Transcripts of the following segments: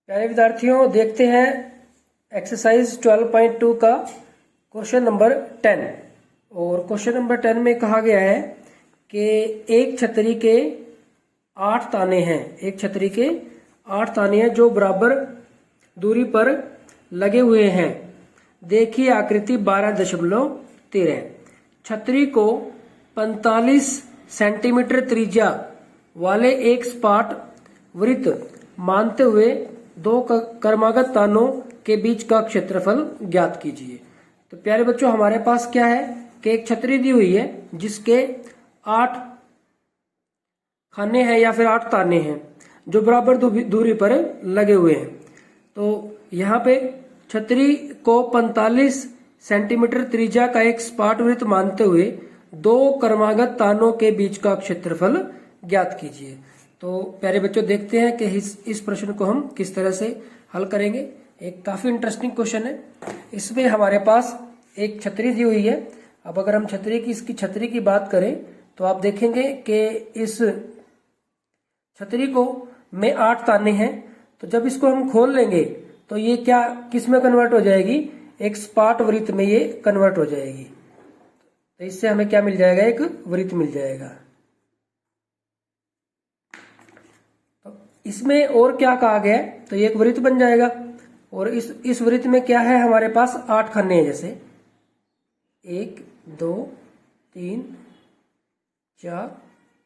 प्यारे विद्यार्थियों, देखते हैं एक्सरसाइज 12.2 का क्वेश्चन नंबर 10। और क्वेश्चन नंबर 10 में कहा गया है कि एक छतरी के 8 ताने हैं। एक छतरी के 8 ताने हैं जो बराबर दूरी पर लगे हुए हैं। देखिए आकृति 12.13। छतरी को 45 सेंटीमीटर त्रिज्या वाले एक सपाट वृत्त मानते हुए दो क्रमागत तानों के बीच का क्षेत्रफल ज्ञात कीजिए। तो प्यारे बच्चों, हमारे पास क्या है कि एक छतरी दी हुई है जिसके 8 खाने हैं या फिर 8 ताने हैं जो बराबर दूरी पर लगे हुए हैं। तो यहाँ पे छतरी को 45 सेंटीमीटर त्रिज्या का एक सपाट वृत्त मानते हुए दो क्रमागत तानों के बीच का क्षेत्रफल ज्ञात कीजिए। तो प्यारे बच्चों, देखते हैं कि इस प्रश्न को हम किस तरह से हल करेंगे। एक काफी इंटरेस्टिंग क्वेश्चन है। इसमें हमारे पास एक छतरी दी हुई है। अब अगर हम इसकी छतरी की बात करें तो आप देखेंगे कि इस छतरी को में 8 ताने हैं। तो जब इसको हम खोल लेंगे तो ये क्या किस में कन्वर्ट हो जाएगी? एक सपाट वृत्त में ये कन्वर्ट हो जाएगी। तो इससे हमें क्या मिल जाएगा? एक वृत्त मिल जाएगा। इसमें और क्या कहा गया है? तो ये एक वृत्त बन जाएगा। और इस वृत्त में क्या है? हमारे पास 8 खाने हैं, जैसे 1 2 3 4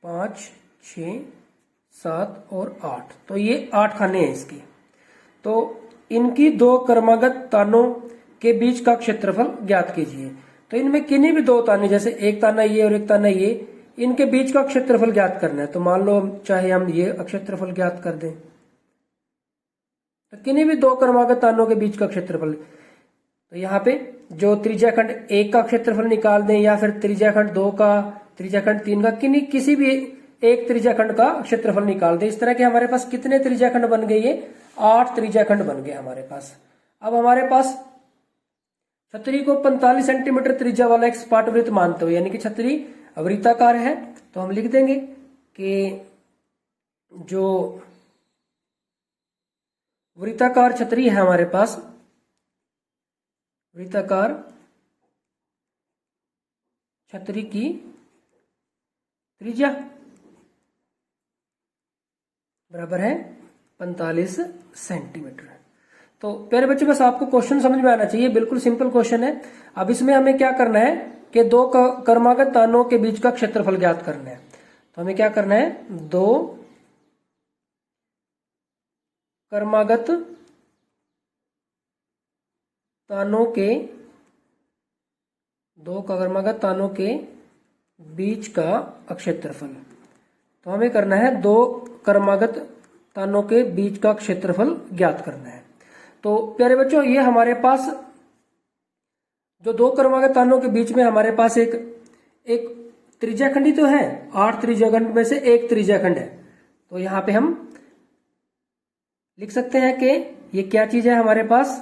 5 6 7 और 8। तो ये 8 खाने हैं इसकी। तो इनकी दो क्रमागत तानों के बीच का क्षेत्रफल ज्ञात कीजिए। तो इनमें किन्हीं भी दो ताने, जैसे एक ताना ये और एक ताना ये, इनके बीच का क्षेत्रफल ज्ञात करना है। तो मान लो चाहे हम ये क्षेत्रफल ज्ञात कर दें, तो किन्हीं भी दो क्रमागत तानों के बीच का क्षेत्रफल। तो यहाँ पे जो त्रिज्याखंड 1 का क्षेत्रफल निकाल दें या फिर त्रिज्याखंड 2 का, त्रिज्याखंड 3 का, किसी भी एक त्रिज्याखंड का क्षेत्रफल निकाल दें। इस तरह के हमारे पास कितने त्रिज्याखंड बन गए? ये 8 त्रिज्याखंड बन गए हमारे पास। अब हमारे पास छतरी को 45 सेंटीमीटर त्रिज्या वाला एक सपाट वृत्त मानते हुए, यानी कि छतरी वृत्ताकार है, तो हम लिख देंगे कि जो वृत्ताकार छतरी है हमारे पास, वृत्ताकार छतरी की त्रिज्या बराबर है 45 सेंटीमीटर। तो प्यारे बच्चों, बस आपको क्वेश्चन समझ में आना चाहिए। बिल्कुल सिंपल क्वेश्चन है। अब इसमें हमें क्या करना है कि दो क्रमागत तानों के बीच का क्षेत्रफल ज्ञात करना है। तो हमें क्या करना है? दो क्रमागत तानों के बीच का क्षेत्रफल। तो हमें करना है दो क्रमागत तानों के बीच का क्षेत्रफल ज्ञात करना है। तो प्यारे बच्चों, ये हमारे पास जो दो क्रमागत तानों के बीच में हमारे पास एक त्रिज्याखंड ही तो है। 8 त्रिज्याखंड में से एक त्रिज्याखंड है। तो यहाँ पे हम लिख सकते हैं कि ये क्या चीज है हमारे पास?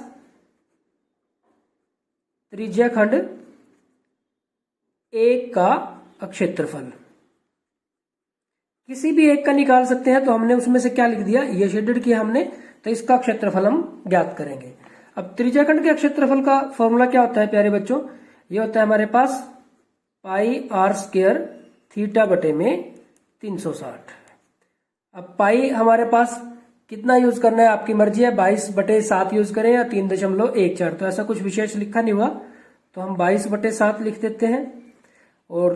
त्रिज्याखंड 1 का क्षेत्रफल। किसी भी एक का निकाल सकते हैं। तो हमने उसमें से क्या लिख दिया? ये शेडेड किया हमने। तो इसका क्षेत्रफल हम ज्ञात करेंगे। अब त्रिज्याखंड के क्षेत्रफल का फॉर्मूला क्या होता है प्यारे बच्चों? ये होता है हमारे पास पाई r स्क्वायर थीटा बटे में 360। अब पाई हमारे पास कितना यूज करना है आपकी मर्जी है। 22/7 यूज करें या 3.14। तो ऐसा कुछ विशेष लिखा नहीं हुआ, तो हम 22/7 लिख देते हैं। और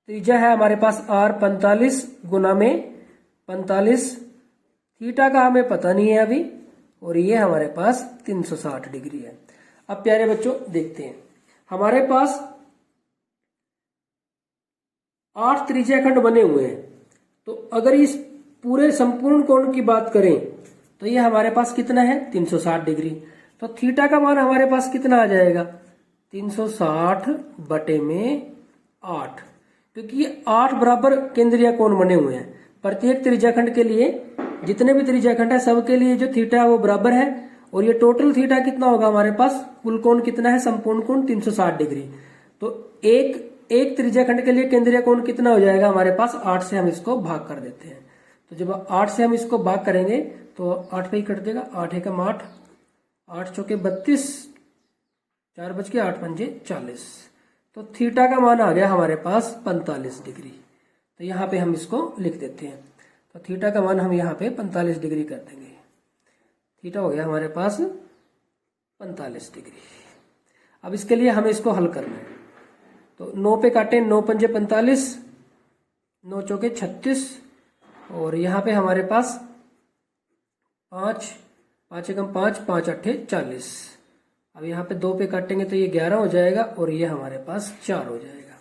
त्रिज्या है हमारे पास r 45 गुना में 45। थीटा का हमें पता नहीं है अभी, और ये हमारे पास 360 डिग्री है। अब प्यारे बच्चों, देखते हैं हमारे पास 8 त्रिज्याखंड बने हुए हैं। तो अगर इस पूरे संपूर्ण कोण की बात करें तो ये हमारे पास कितना है? 360 डिग्री। तो थीटा का मान हमारे पास कितना आ जाएगा? 360 बटे में 8, क्योंकि ये 8 बराबर केंद्रीय कोण बने हुए हैं। प्रत्येक त्रिज्याखंड के लिए, जितने भी त्रिज्याखंड है सबके लिए जो थीटा है वो बराबर है। और ये टोटल थीटा कितना होगा हमारे पास? कुल कोण कितना है? संपूर्ण कोण 360 डिग्री। तो एक त्रिज्याखंड के लिए केंद्रीय कोण कितना हो जाएगा हमारे पास? 8 से हम इसको भाग कर देते हैं। तो जब 8 से हम इसको भाग करेंगे तो 8 पे ही कट देगा, 8 एकम 8, 8 चौके 32, 4 बज के 8 पंजे 40। तो थीटा का मान आ गया हमारे पास 45 डिग्री। तो यहाँ पे हम इसको लिख देते हैं। तो थीटा का मान हम यहाँ पे 45 डिग्री कर देंगे। थीटा हो गया हमारे पास 45 डिग्री। अब इसके लिए हमें इसको हल करना है। तो 9 पे काटे, 9 पंजे 45, 9 चौके 36, और यहाँ पे हमारे पास 5, 5 एकम 5, 5 अट्ठे 40। अब यहाँ पे 2 पे काटेंगे तो ये 11 हो जाएगा और ये हमारे पास 4 हो जाएगा।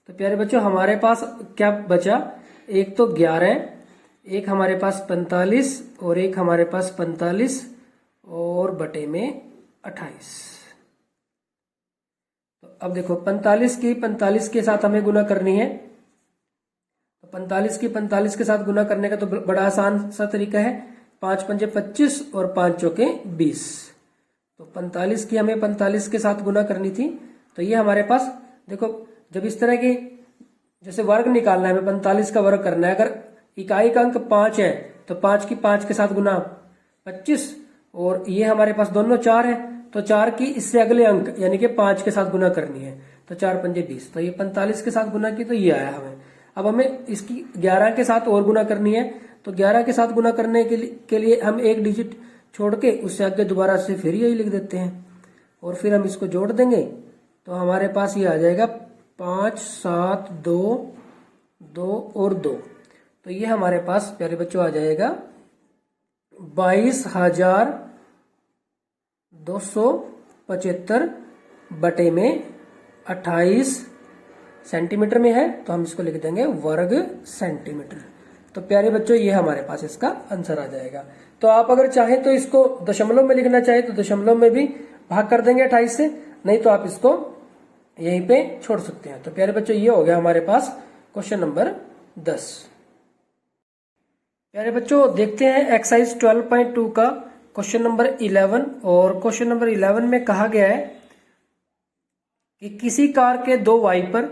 तो प्यारे बच्चों हमारे पास क्या बचा, एक तो 11, एक हमारे पास 45 और एक हमारे पास 45 और बटे में 28। तो अब देखो 45 की 45 के साथ हमें गुना करनी है। तो 45 की 45 के साथ गुना करने का तो बड़ा आसान सा तरीका है, 5 पंजे 25 और 5 चौके 20। तो 45 की हमें 45 के साथ गुना करनी थी। तो ये हमारे पास देखो, जब इस तरह की जैसे वर्ग निकालना है, हमें 45 का वर्ग करना है। अगर इकाई का अंक 5 है तो 5 की 5 के साथ गुना 25, और ये हमारे पास दोनों 4 है तो 4 की इससे अगले अंक यानी कि 5 के साथ गुना करनी है। तो 4 पंजे 20, तो ये 45 के साथ गुना की तो ये आया हमें। अब हमें इसकी 11 के साथ और गुना करनी है। तो 11 के साथ गुना करने के लिए हम एक डिजिट छोड़ के उससे आगे दोबारा से फिर यही लिख देते हैं और फिर हम इसको जोड़ देंगे। तो हमारे पास ये आ जाएगा 5, 7, 2, 2 और 2। तो ये हमारे पास प्यारे बच्चों आ जाएगा 22,275 बटे में 28 सेंटीमीटर में है। तो हम इसको लिख देंगे वर्ग सेंटीमीटर। तो प्यारे बच्चों ये हमारे पास इसका आंसर आ जाएगा। तो आप अगर चाहें तो इसको दशमलव में लिखना चाहे तो दशमलव में भी भाग कर देंगे 28 से, नहीं तो आप इसको यहीं पे छोड़ सकते हैं। तो प्यारे बच्चों ये हो गया हमारे पास क्वेश्चन नंबर 10। प्यारे बच्चों देखते हैं एक्सरसाइज 12.2 का क्वेश्चन नंबर 11। और क्वेश्चन नंबर 11 में कहा गया है कि किसी कार के दो वाइपर,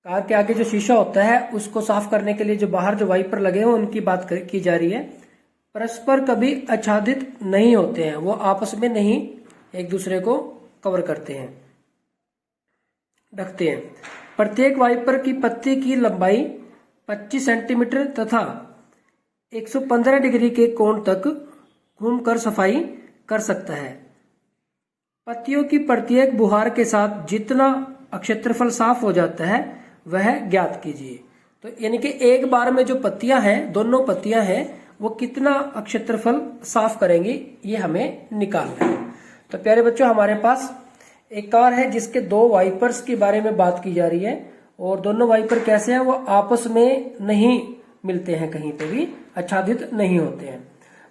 कार के आगे जो शीशा होता है उसको साफ करने के लिए जो बाहर जो वाइपर लगे हैं उनकी बात की जा रही है, परस्पर कभी आच्छादित नहीं होते हैं, वो आपस में नहीं एक दूसरे को कवर करते हैं, ढकते हैं। प्रत्येक वाइपर की पत्ती की लंबाई 25 सेंटीमीटर तथा 115 डिग्री के कोण तक घूमकर सफाई कर सकता है। पत्तियों की प्रत्येक बुहार के साथ जितना क्षेत्रफल साफ हो जाता है वह ज्ञात कीजिए। तो यानी कि एक बार में जो पत्तियां हैं, दोनों पत्तियां हैं, वो कितना क्षेत्रफल साफ करेंगी ये हमें निकालना है। तो प्यारे बच्चों हमारे पास एक कार है जिसके दो वाइपर्स के बारे में बात की जा रही है और दोनों वाइपर कैसे हैं, वो आपस में नहीं मिलते हैं, कहीं पे भी आच्छादित नहीं होते हैं।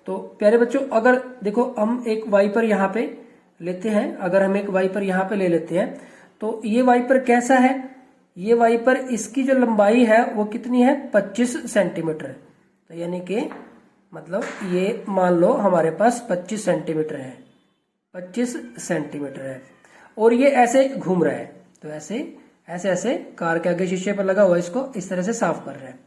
तो प्यारे बच्चों अगर देखो हम एक वाइपर यहाँ पे लेते हैं, अगर हम एक वाइपर यहाँ पे ले लेते हैं तो ये वाइपर कैसा है, ये वाइपर इसकी जो लंबाई है वो कितनी है 25 सेंटीमीटर। तो यानी कि मतलब ये मान लो हमारे पास 25 सेंटीमीटर है, 25 सेंटीमीटर है और ये ऐसे घूम रहा है। तो ऐसे ऐसे ऐसे कार के आगे शीशे पर लगा हुआ इसको इस तरह से साफ कर रहा है।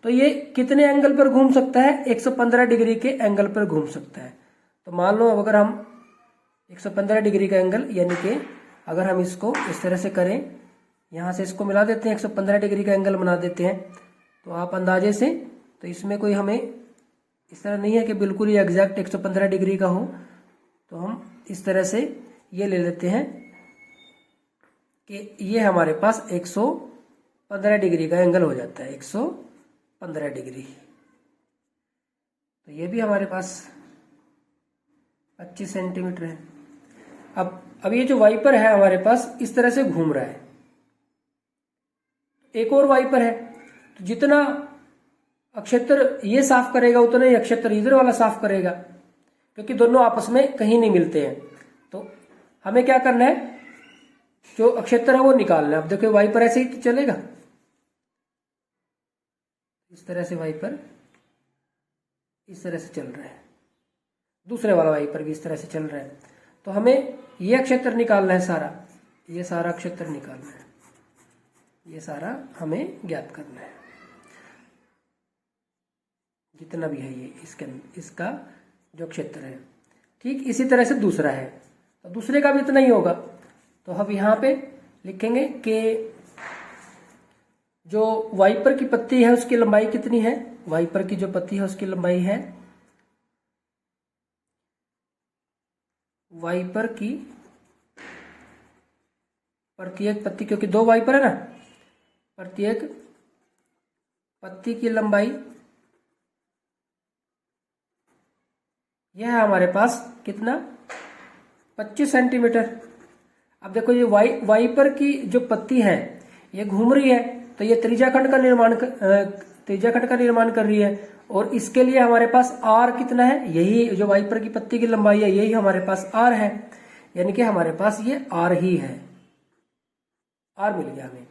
तो ये कितने एंगल पर घूम सकता है, 115 डिग्री के एंगल पर घूम सकता है। तो मान लो अगर हम 115 डिग्री का एंगल यानी कि अगर हम इसको इस तरह से करें, यहाँ से इसको मिला देते हैं, 115 डिग्री का एंगल बना देते हैं। तो आप अंदाजे से, तो इसमें कोई हमें इस तरह नहीं है कि बिल्कुल ही एग्जैक्ट 115 डिग्री का हो, तो हम इस तरह से ये ले लेते हैं कि ये हमारे पास 115 डिग्री का एंगल हो जाता है, 115 डिग्री। तो ये भी हमारे पास 25 सेंटीमीटर है। अब ये जो वाइपर है हमारे पास इस तरह से घूम रहा है, एक और वाइपर है, तो जितना क्षेत्र ये साफ करेगा उतना ही क्षेत्र इधर वाला साफ करेगा, क्योंकि दोनों आपस में कहीं नहीं मिलते हैं। तो हमें क्या करना है, जो क्षेत्र है वो निकालना है। अब देखो वाइपर ऐसे ही चलेगा, इस तरह से वाइपर इस तरह से चल रहा है, दूसरे वाला वाइपर भी इस तरह से चल रहा है। तो हमें यह क्षेत्र निकालना है, सारा ये सारा क्षेत्र निकालना है, ये सारा हमें ज्ञात करना है। जितना भी है ये इसका जो क्षेत्र है। ठीक इसी तरह से दूसरा है, तो दूसरे का भी इतना ही होगा। तो हम यहाँ पे लिखेंगे कि जो वाइपर की पत्ती है उसकी लंबाई कितनी है, वाइपर की जो पत्ती है उसकी लंबाई है, वाइपर की प्रत्येक पत्ती, क्योंकि 2 वाइपर है ना, प्रत्येक पत्ती की लंबाई यह है हमारे पास कितना, 25 सेंटीमीटर। अब देखो ये वाइपर की जो पत्ती है ये घूम रही है, तो ये त्रिज्याखंड का निर्माण कर रही है, और इसके लिए हमारे पास आर कितना है, यही जो वाइपर की पत्ती की लंबाई है यही हमारे पास आर है, यानी कि हमारे पास ये आर ही है, आर मिल गया हमें।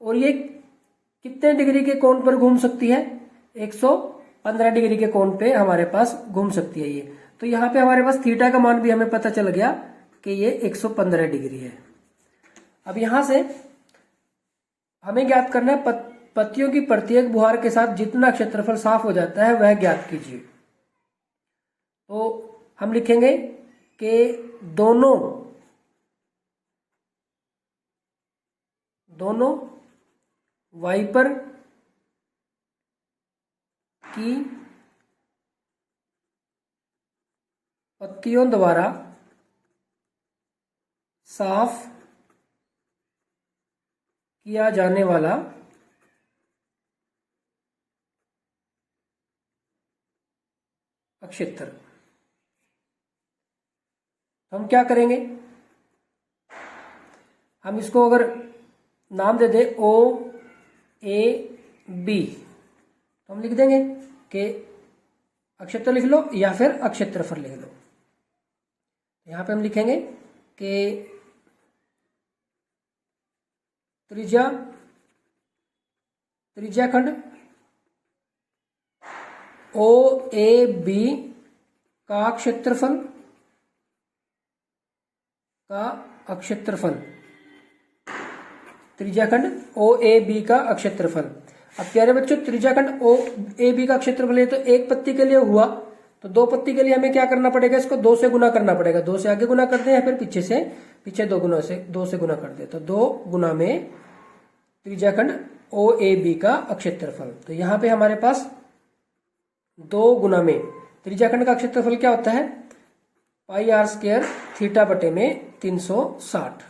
और ये कितने डिग्री के कोण पर घूम सकती है, 115 डिग्री के कोण पे हमारे पास घूम सकती है ये। तो यहाँ पे हमारे पास थीटा का मान भी हमें पता चल गया कि ये 115 डिग्री है। अब यहां से हमें ज्ञात करना है पत्तियों की प्रत्येक बुहार के साथ जितना क्षेत्रफल साफ हो जाता है वह ज्ञात कीजिए। तो हम लिखेंगे कि दोनों वाइपर की पत्तियों द्वारा साफ किया जाने वाला क्षेत्र। तो हम क्या करेंगे, हम इसको अगर नाम दे दे ओ ए बी, तो हम लिख देंगे कि अक्षेत्र लिख लो या फिर अक्षेत्रफल लिख लो। यहां पे हम लिखेंगे कि त्रिज्याखंड ओ ए बी का अक्षेत्रफल त्रिज्याखंड ओ ए बी का अक्षेत्रफल। अब प्यारे बच्चों त्रिज्याखंड ओ ए बी का क्षेत्रफल है, तो एक पत्ती के लिए हुआ, तो 2 पत्ती के लिए हमें क्या करना पड़ेगा, इसको 2 से गुना करना पड़ेगा। 2 से आगे गुना कर दे या फिर पीछे 2 से गुना कर दे, तो 2 गुना में त्रिज्याखंड ओ ए बी का अक्षेत्रफल। तो यहाँ पे हमारे पास 2 गुना में त्रिज्याखंड का क्षेत्रफल क्या होता है, पाई आर स्क्वायर थीटा बटे में 360।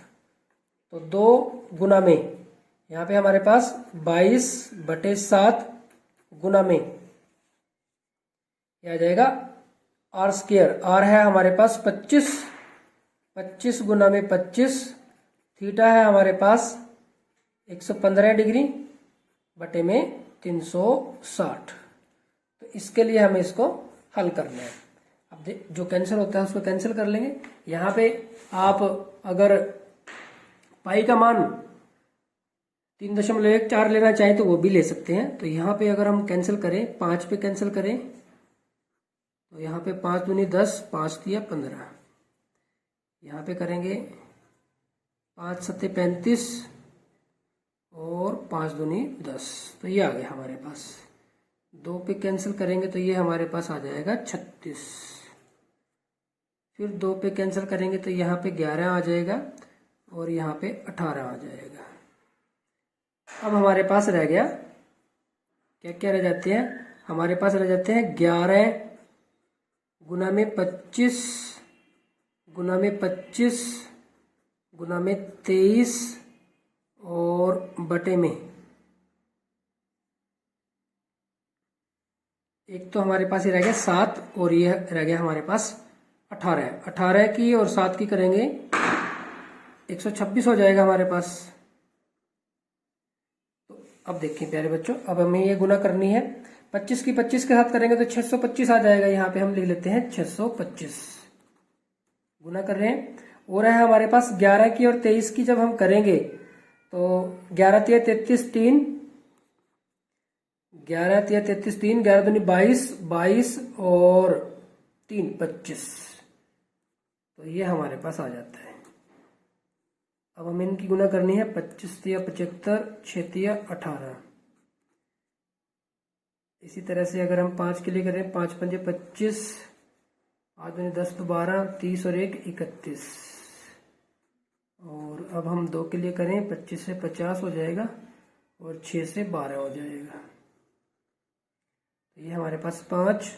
तो 2 गुना में यहाँ पे हमारे पास 22/7 गुना में क्या आ जाएगा, आर स्क्वायर, आर है हमारे पास 25 गुना में 25, थीटा है हमारे पास 115 डिग्री बटे में 360। तो इसके लिए हमें इसको हल करना है। अब जो कैंसिल होता है उसको कैंसिल कर लेंगे। यहाँ पे आप अगर पाई का मान 3.14 लेना चाहें तो वो भी ले सकते हैं। तो यहाँ पे अगर हम कैंसिल करें, 5 पे कैंसिल करें, तो यहाँ पे 5 दूनी 10, 5 दिया 15, यहाँ पे करेंगे 5 सत्ते 35 और 5 दूनी 10, तो ये आ गया हमारे पास। 2 पे कैंसिल करेंगे तो ये हमारे पास आ जाएगा 36, फिर 2 पे कैंसिल करेंगे तो यहाँ पे 11 आ जाएगा और यहाँ पे 18 आ जाएगा। अब हमारे पास रह गया क्या क्या रह जाते हैं, हमारे पास रह जाते हैं 11 गुना में 25 गुना में 25 गुना में 23 और बटे में एक, तो हमारे पास ये रह गया 7 और ये रह गया हमारे पास 18। 18 की और 7 की करेंगे 126 हो जाएगा हमारे पास। तो अब देखिए प्यारे बच्चों, अब हमें ये गुना करनी है, 25 की 25 के साथ करेंगे तो 625 आ जाएगा। यहाँ पे हम लिख लेते हैं 625 गुना कर रहे हैं। और है हमारे पास 11 की और 23 की जब हम करेंगे तो 11 तिया 33 3, 11 तिया 33 3, 11 दूनी 22, 22 और 3 25, तो ये हमारे पास आ जाता है। अब हमें इनकी गुना करनी है, 25 तिया 75, 6 तिया 18, इसी तरह से अगर हम 5 के लिए करें, 5 पंजे 25, 5 दूनी 10 तो 12, 30 और 1 31। और अब हम 2 के लिए करें, 25 से 50 हो जाएगा और 6 से 12 हो जाएगा। ये हमारे पास 5,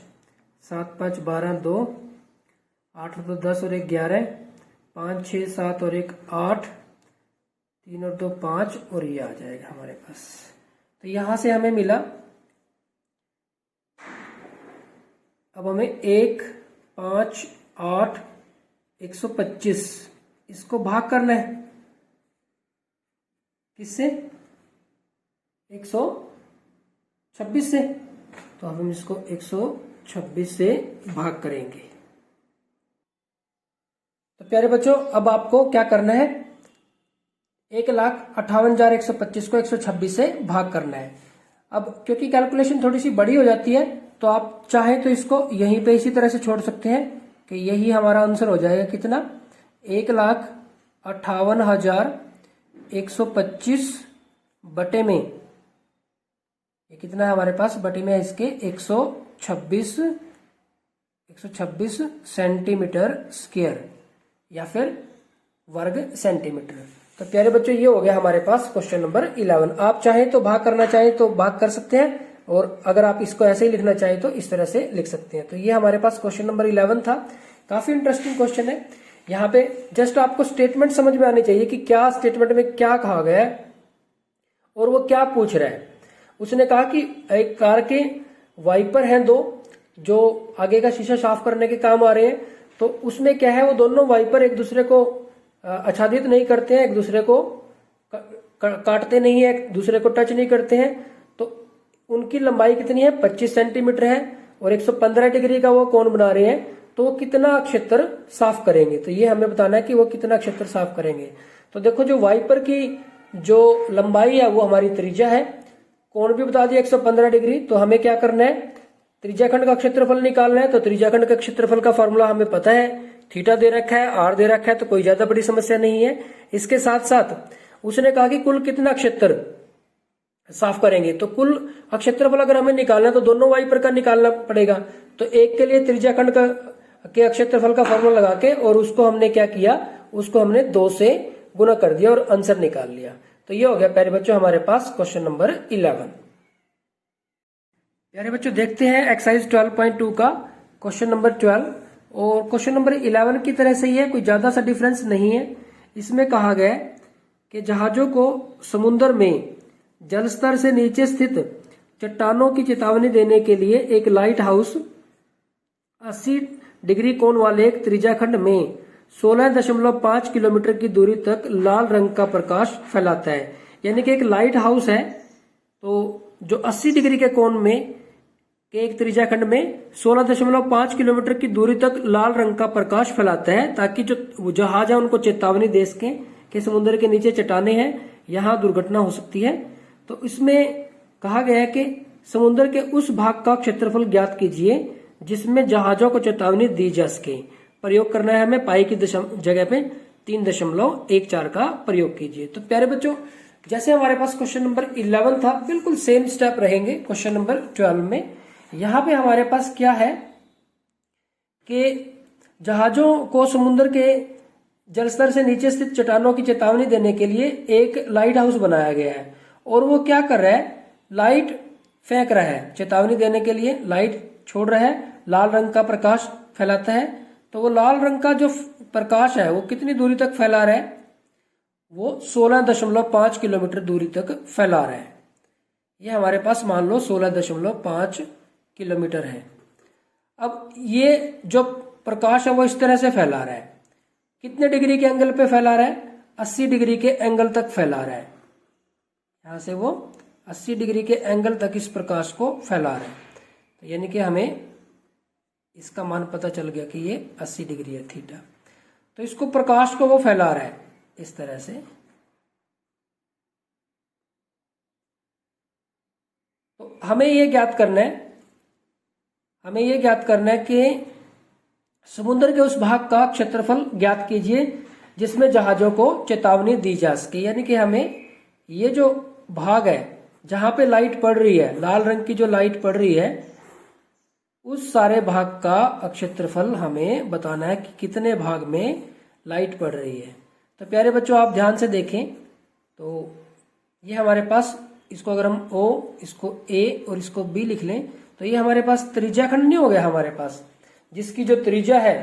7 5 12 2, 8 2 10 और 1 11, 5 6 7 और 1 8, 3 और 2 5 और ये आ जाएगा हमारे पास। तो यहां से हमें मिला, अब हमें 1 5 8 125 इसको भाग करना है किससे? 126 से। तो अब हम इसको 126 से भाग करेंगे। तो प्यारे बच्चों, अब आपको क्या करना है, 1,58,125 को 126 से भाग करना है। अब क्योंकि कैलकुलेशन थोड़ी सी बड़ी हो जाती है, तो आप चाहें तो इसको यहीं पे इसी तरह से छोड़ सकते हैं कि यही हमारा आंसर हो जाएगा। कितना? 1,58,125 बटे में, ये कितना है हमारे पास? बटे में इसके 126 सेंटीमीटर स्क्वायर या फिर वर्ग सेंटीमीटर। तो प्यारे बच्चों, ये हो गया हमारे पास क्वेश्चन नंबर 11। आप चाहें तो भाग करना चाहें तो भाग कर सकते हैं, और अगर आप इसको ऐसे ही लिखना चाहें तो इस तरह से लिख सकते हैं। तो ये हमारे पास क्वेश्चन नंबर 11 था। काफी इंटरेस्टिंग क्वेश्चन है। यहाँ पे जस्ट आपको स्टेटमेंट समझ में आनी चाहिए कि क्या स्टेटमेंट में क्या कहा गया है और वो क्या पूछ रहा है। उसने कहा कि एक कार के वाइपर हैं 2 जो आगे का शीशा साफ करने के काम आ रहे हैं। तो उसमें क्या है, वो दोनों वाइपर एक दूसरे को आच्छादित नहीं करते हैं, एक दूसरे को काटते नहीं है, एक दूसरे को टच नहीं करते हैं। तो उनकी लंबाई कितनी है? 25 सेंटीमीटर है और 115 डिग्री का वो कोण बना रहे हैं। तो वो कितना क्षेत्र साफ करेंगे? तो ये हमें बताना है कि वो कितना क्षेत्र साफ करेंगे। तो देखो, जो वाइपर की जो लंबाई है वो हमारी त्रिज्या है, कोण भी बता दिया 115 डिग्री। तो हमें क्या करना है? त्रिज्याखंड का क्षेत्रफल निकालना है। तो त्रिज्याखंड का क्षेत्रफल का फॉर्मूला हमें पता है, थीटा दे रखा है, आर दे रखा है, तो कोई ज्यादा बड़ी समस्या नहीं है। इसके साथ साथ उसने कहा कि कुल कितना क्षेत्र साफ करेंगे। तो कुल क्षेत्रफल अगर हमें निकालना है तो दोनों वाइपर का निकालना पड़ेगा। तो एक के लिए त्रिज्याखंड का के क्षेत्रफल का फॉर्मूला लगा के और उसको हमने क्या किया, उसको हमने 2 से गुना कर दिया और आंसर निकाल लिया। तो ये हो गया प्यारे बच्चों हमारे पास क्वेश्चन नंबर 11। प्यारे बच्चों, देखते हैं एक्सरसाइज 12.2 का क्वेश्चन नंबर 12। और क्वेश्चन नंबर 11 की तरह से ही है, कोई ज्यादा सा डिफरेंस नहीं है। इसमें कहा गया है कि जहाजों को समुद्र में जलस्तर से नीचे स्थित चट्टानों की चेतावनी देने के लिए एक लाइट हाउस 80 डिग्री कोण वाले एक त्रिज्याखंड में 16.5 किलोमीटर की दूरी तक लाल रंग का प्रकाश फैलाता है। यानी कि एक लाइट हाउस है, तो जो 80 डिग्री के कोण में के एक त्रिज्याखंड में 16.5 किलोमीटर की दूरी तक लाल रंग का प्रकाश फैलाता है, ताकि जो जहाज है उनको चेतावनी दे सके कि समुद्र के नीचे चट्टाने हैं, यहाँ दुर्घटना हो सकती है। तो इसमें कहा गया है कि समुद्र के उस भाग का क्षेत्रफल ज्ञात कीजिए जिसमें जहाजों को चेतावनी दी जा सके। प्रयोग करना है हमें, पाई की जगह पे 3.14 का प्रयोग कीजिए। तो प्यारे बच्चों, जैसे हमारे पास क्वेश्चन नंबर 11 था, बिल्कुल सेम स्टेप रहेंगे क्वेश्चन नंबर 12 में। यहाँ पे हमारे पास क्या है कि जहाजों को समुद्र के जलस्तर से नीचे स्थित चट्टानों की चेतावनी देने के लिए एक लाइट हाउस बनाया गया है। और वो क्या कर रहा है? लाइट फेंक रहा है, चेतावनी देने के लिए लाइट छोड़ रहा है, लाल रंग का प्रकाश फैलाता है। तो वो लाल रंग का जो प्रकाश है वो कितनी दूरी तक फैला रहा है? वो 16.5 किलोमीटर दूरी तक फैला रहा है। ये हमारे पास मान लो 16.5 किलोमीटर है। अब ये जो प्रकाश है वो इस तरह से फैला रहा है, कितने डिग्री के एंगल पे फैला रहा है? 80 डिग्री के एंगल तक फैला रहा है। यहां से वो 80 डिग्री के एंगल तक इस प्रकाश को फैला रहा है। तो यानी कि हमें इसका मान पता चल गया कि ये 80 डिग्री है, थीटा। तो इसको प्रकाश को वो फैला रहा है इस तरह से। तो हमें ये ज्ञात करना है कि समुद्र के उस भाग का क्षेत्रफल ज्ञात कीजिए जिसमें जहाजों को चेतावनी दी जा सके। यानी कि हमें ये जो भाग है जहां पे लाइट पड़ रही है, लाल रंग की जो लाइट पड़ रही है, उस सारे भाग का क्षेत्रफल हमें बताना है कि कितने भाग में लाइट पड़ रही है। तो प्यारे बच्चों आप ध्यान से देखें तो ये हमारे पास, इसको अगर हम O, इसको A और इसको B लिख लें तो ये हमारे पास त्रिज्या खंड नहीं हो गया हमारे पास, जिसकी जो त्रिज्या है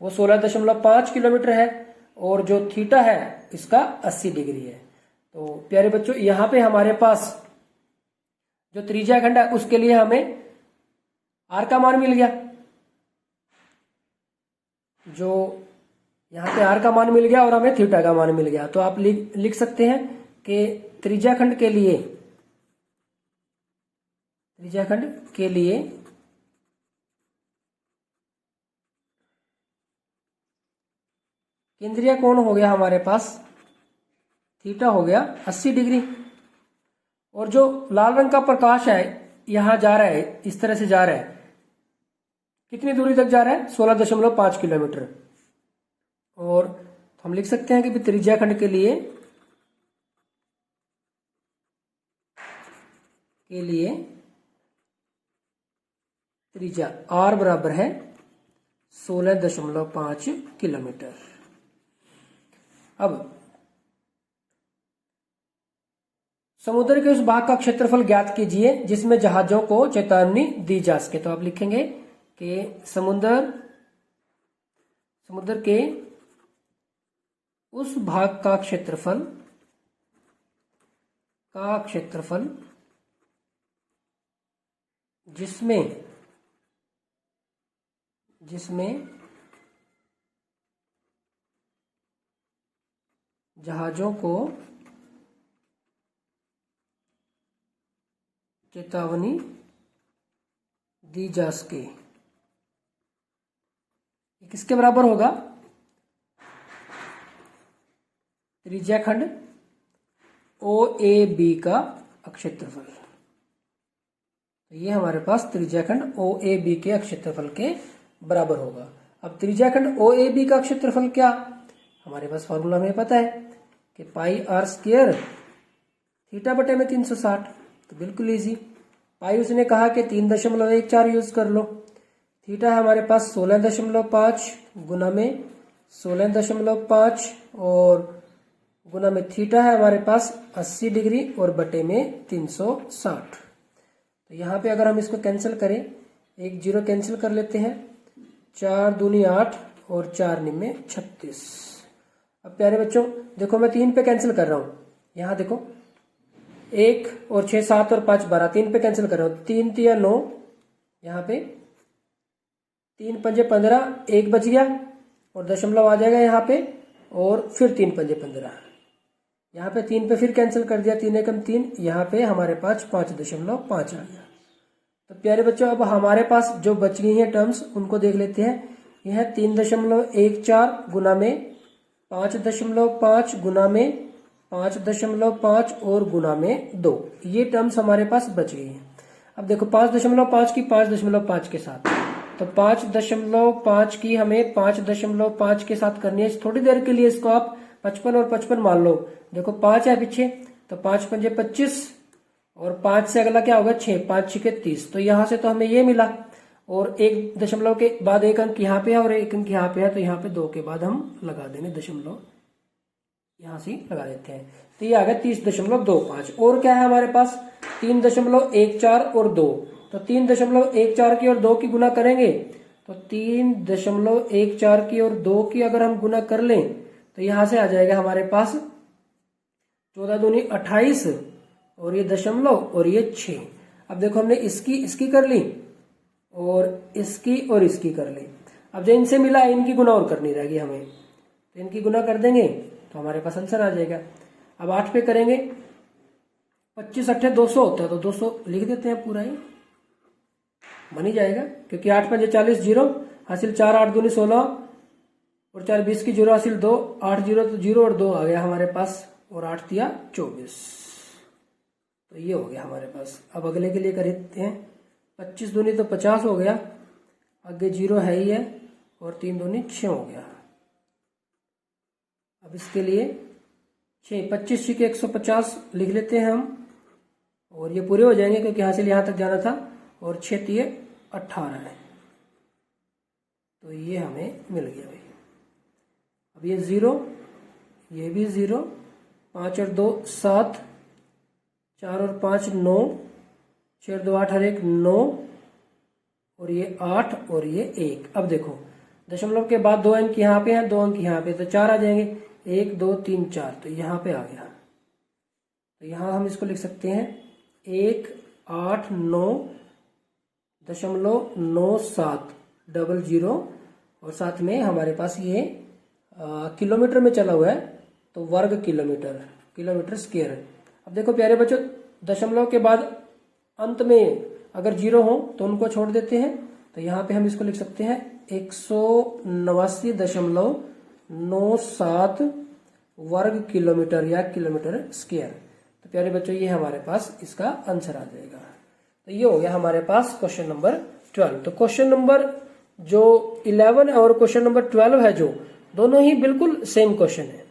वो 16.5 किलोमीटर है और जो थीटा है इसका 80 डिग्री है। तो प्यारे बच्चों यहाँ पे हमारे पास जो त्रिज्या खंड है उसके लिए हमें आर का मान मिल गया, जो यहाँ पे आर का मान मिल गया और हमें थीटा का मान मिल गया। तो आप लिख सकते हैं कि त्रिज्या खंड के लिए केंद्रीय कोण हो गया हमारे पास, थीटा हो गया 80 डिग्री। और जो लाल रंग का प्रकाश है यहां जा रहा है, इस तरह से जा रहा है, कितनी दूरी तक जा रहा है? 16.5 किलोमीटर। और हम लिख सकते हैं कि त्रिज्या खंड के लिए त्रिज्या R बराबर है 16.5 किलोमीटर। अब समुद्र के उस भाग का क्षेत्रफल ज्ञात कीजिए जिसमें जहाजों को चेतावनी दी जा सके। तो आप लिखेंगे कि समुद्र के उस भाग का क्षेत्रफल जिसमें जहाजों को चेतावनी दी जा सके, किसके बराबर होगा? त्रिज्या खंड OAB का क्षेत्रफल। ये हमारे पास त्रिज्या खंड OAB के क्षेत्रफल के बराबर होगा। अब त्रिज्या खंड OAB का क्षेत्रफल क्या, हमारे पास फॉर्मूला हमें पता है कि पाई R स्क्वायर थीटा बटे में 360। तो बिल्कुल इजी, पाई उसने कहा कि 3.14 यूज कर लो, थीटा है हमारे पास 16.5 गुना में 16.5 और गुना में थीटा है हमारे पास 80 डिग्री और बटे में 360। तो यहाँ पे अगर हम इसको कैंसिल करें, एक जीरो कैंसिल कर लेते हैं, 4 दूनी 8 और 4 निम्मे 36। अब प्यारे बच्चों देखो मैं 3 पे कैंसिल कर रहा हूँ, यहाँ देखो 1 और 6 7 और 5 12, 3 पे कैंसिल कर रहा हूँ, 3 तिया 9, यहाँ पे 3 पंजे 15, 1 बच गया और दशमलव आ जाएगा यहाँ पे, और फिर 3 पंजे 15, यहाँ पे 3 पे फिर कैंसिल कर दिया, 3 एकम 3, यहाँ पे हमारे पास 5.5 आ गया। तो प्यारे बच्चों अब हमारे पास जो बच गई हैं टर्म्स उनको देख लेते हैं। यह 3.14 गुना में 5.5 गुना में 5.5 और गुना में 2, ये टर्म्स हमारे पास बच गई हैं। अब देखो 5.5 की 5.5 के साथ, तो 5.5 की हमें 5.5 के साथ करनी है। थोड़ी देर के लिए इसको आप 55 और 55 मान लो, देखो 5 है पीछे, तो 5 पंजे 25 और 5 से अगला क्या होगा 6, 5 6 के 30। तो यहां से तो हमें ये मिला, और 1 दशमलव के बाद 1 अंक यहाँ पे है और 1 अंक यहाँ पे है, तो यहाँ पे 2 के बाद हम लगा देंगे दशमलव, यहां से लगा देते हैं। तो ये आ गया 30.25। और क्या है हमारे पास 3.14 और 2, तो 3.14 की और 2 की गुना करेंगे, तो 3.14 की और 2 की अगर हम गुना कर लें तो यहां से आ जाएगा हमारे पास 14 दूनी 28 और ये दशमलव और ये 6। अब देखो हमने इसकी कर ली और इसकी कर ली। अब जो इनसे मिला इनकी गुना और करनी रहेगी हमें, तो इनकी गुना कर देंगे तो हमारे पास आंसर आ जाएगा। अब 8 पे करेंगे, 25 8 200 होता है, तो 200 लिख देते हैं, पूरा ही बन ही जाएगा, क्योंकि 8 5 40 जीरो हासिल 4 8 दूनी 16 और 4 20 की जीरो हासिल 2, 8 जीरो तो जीरो और 2 आ गया हमारे पास, और 8 दिया 24। तो ये हो गया हमारे पास। अब अगले के लिए करते हैं, 25 दूनी तो 50 हो गया, आगे जीरो है ही है, और 3 दूनी 6 हो गया। अब इसके लिए 6 25 के 150 लिख लेते हैं हम, और ये पूरे हो जाएंगे क्योंकि यहाँ से यहाँ तक जाना था, और 6 ये 18 है, तो ये हमें मिल गया भाई। अब ये 0, ये भी 0, 5 और 2 7, 4 और 5 9, 6 और 2 8 और 1 9, और ये 8 और ये 1। अब देखो दशमलव के बाद 2 अंक यहाँ पे हैं, 2 अंक यहाँ पे, तो 4 आ जाएंगे, 1 2 3 4, तो यहाँ पे आ गया। तो यहाँ हम इसको लिख सकते हैं 189.9700, और साथ में हमारे पास ये किलोमीटर में चला हुआ है, तो वर्ग किलोमीटर, किलोमीटर स्क्वायर। अब देखो प्यारे बच्चों, दशमलव के बाद अंत में अगर 0 हो तो उनको छोड़ देते हैं, तो यहाँ पे हम इसको लिख सकते हैं 189.97 वर्ग किलोमीटर या किलोमीटर स्क्वायर। तो प्यारे बच्चों ये हमारे पास इसका आंसर आ जाएगा। तो ये हो गया हमारे पास क्वेश्चन नंबर 12। तो क्वेश्चन नंबर जो 11 और क्वेश्चन नंबर 12 है, जो दोनों ही बिल्कुल सेम क्वेश्चन है।